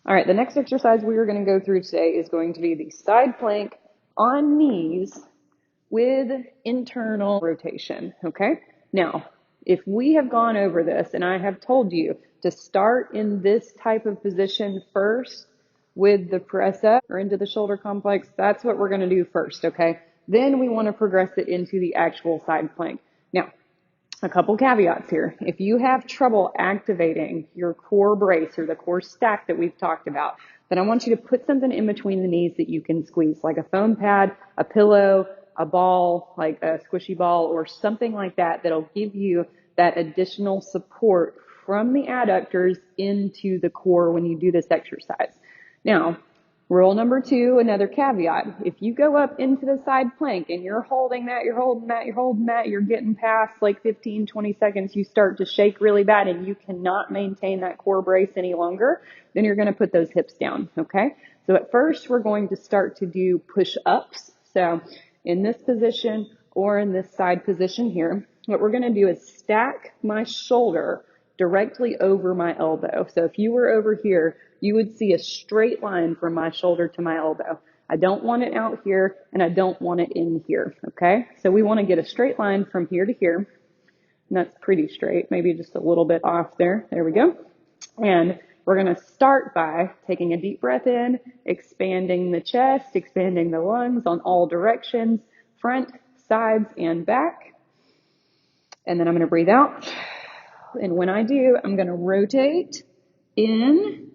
All right, the next exercise we are going to go through today is going to be the side plank on knees with internal rotation, okay? Now, if we have gone over this and I have told you to start in this type of position first with the press up or into the shoulder complex, that's what we're going to do first, okay? Then we want to progress it into the actual side plank. Now, a couple caveats here. If you have trouble activating your core brace or the core stack that we've talked about, then I want you to put something in between the knees that you can squeeze, like a foam pad, a pillow, a ball, like a squishy ball, or something like that that'll give you that additional support from the adductors into the core when you do this exercise. Now, rule number 2, another caveat. If you go up into the side plank and you're holding that, you're getting past like 15, 20 seconds, you start to shake really bad and you cannot maintain that core brace any longer, then you're going to put those hips down, okay? So at first, we're going to start to do push-ups. So in this position or in this side position here, what we're going to do is stack my shoulder directly over my elbow. So if you were over here, you would see a straight line from my shoulder to my elbow. I don't want it out here and I don't want it in here, okay? So we want to get a straight line from here to here. And that's pretty straight, maybe just a little bit off there. There we go. And we're going to start by taking a deep breath in, expanding the chest, expanding the lungs on all directions, front, sides, and back. And then I'm going to breathe out. And when I do, I'm going to rotate in.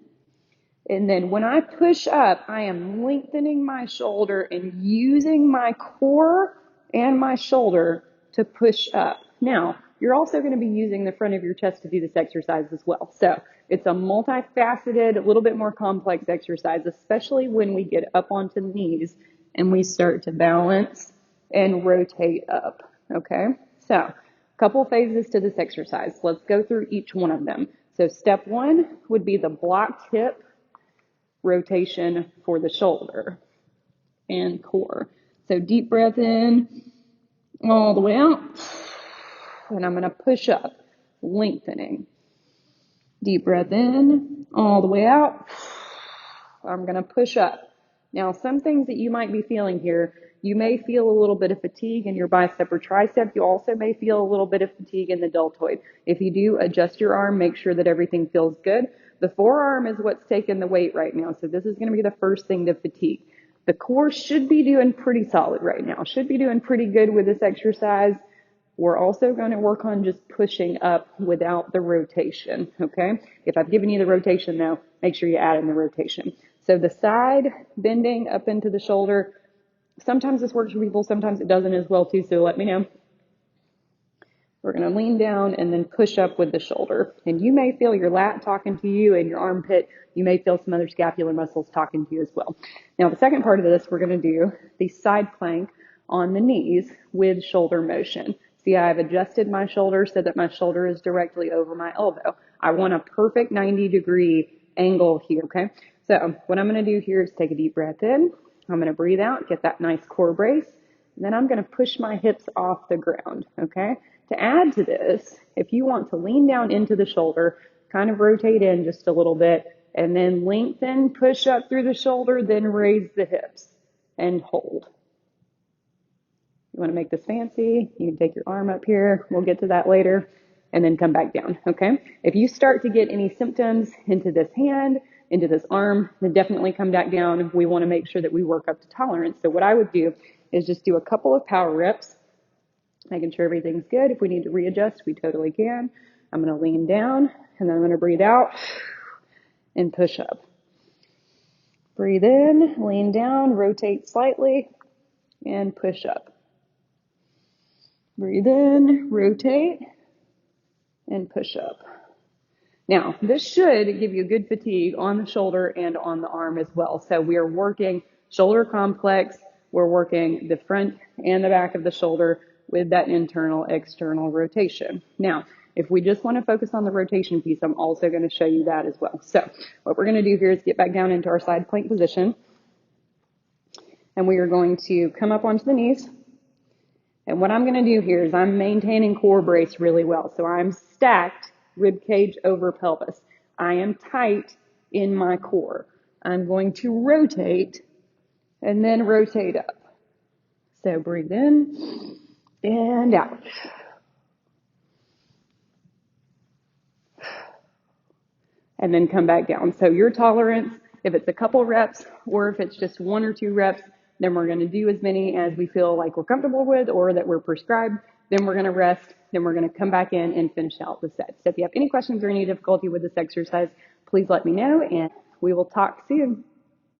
And then when I push up, I am lengthening my shoulder and using my core and my shoulder to push up. Now, you're also going to be using the front of your chest to do this exercise as well. So it's a multifaceted, a little bit more complex exercise, especially when we get up onto the knees and we start to balance and rotate up. Okay? So a couple phases to this exercise. Let's go through each one of them. So step 1 would be the blocked hip rotation for the shoulder and core. So deep breath in, all the way out, and I'm going to push up, lengthening. Deep breath in, all the way out, I'm going to push up. Now, some things that you might be feeling here, you may feel a little bit of fatigue in your bicep or tricep. You also may feel a little bit of fatigue in the deltoid. If you do, adjust your arm, make sure that everything feels good. The forearm is what's taking the weight right now, so this is going to be the first thing to fatigue. The core should be doing pretty solid right now, should be doing pretty good with this exercise. We're also going to work on just pushing up without the rotation, okay? If I've given you the rotation, though, make sure you add in the rotation. So the side bending up into the shoulder, sometimes this works for people, sometimes it doesn't as well too, so let me know. We're going to lean down and then push up with the shoulder. And you may feel your lat talking to you and your armpit. You may feel some other scapular muscles talking to you as well. Now, the second part of this, we're going to do the side plank on the knees with shoulder motion. See, I've adjusted my shoulder so that my shoulder is directly over my elbow. I want a perfect 90-degree angle here, okay? So what I'm going to do here is take a deep breath in. I'm going to breathe out, get that nice core brace. And then I'm going to push my hips off the ground, okay? To add to this, if you want to lean down into the shoulder, kind of rotate in just a little bit, and then lengthen, push up through the shoulder, then raise the hips and hold. You want to make this fancy, you can take your arm up here, we'll get to that later, and then come back down, okay? If you start to get any symptoms into this hand, into this arm, then definitely come back down. We want to make sure that we work up to tolerance. So what I would do is just do a couple of power reps, making sure everything's good. If we need to readjust, we totally can. I'm going to lean down, and then I'm going to breathe out and push up. Breathe in, lean down, rotate slightly, and push up. Breathe in, rotate, and push up. Now, this should give you good fatigue on the shoulder and on the arm as well. So we are working shoulder complex. We're working the front and the back of the shoulder with that internal, external rotation. Now, if we just want to focus on the rotation piece, I'm also going to show you that as well. So what we're going to do here is get back down into our side plank position. And we are going to come up onto the knees. And what I'm going to do here is I'm maintaining core brace really well. So I'm stacked rib cage over pelvis. I am tight in my core. I'm going to rotate and then rotate up. So breathe in and out. And then come back down. So your tolerance, if it's a couple reps or if it's just 1 or 2 reps, then we're going to do as many as we feel like we're comfortable with or that we're prescribed. Then we're going to rest. Then we're going to come back in and finish out the set. So if you have any questions or any difficulty with this exercise, please let me know and we will talk soon.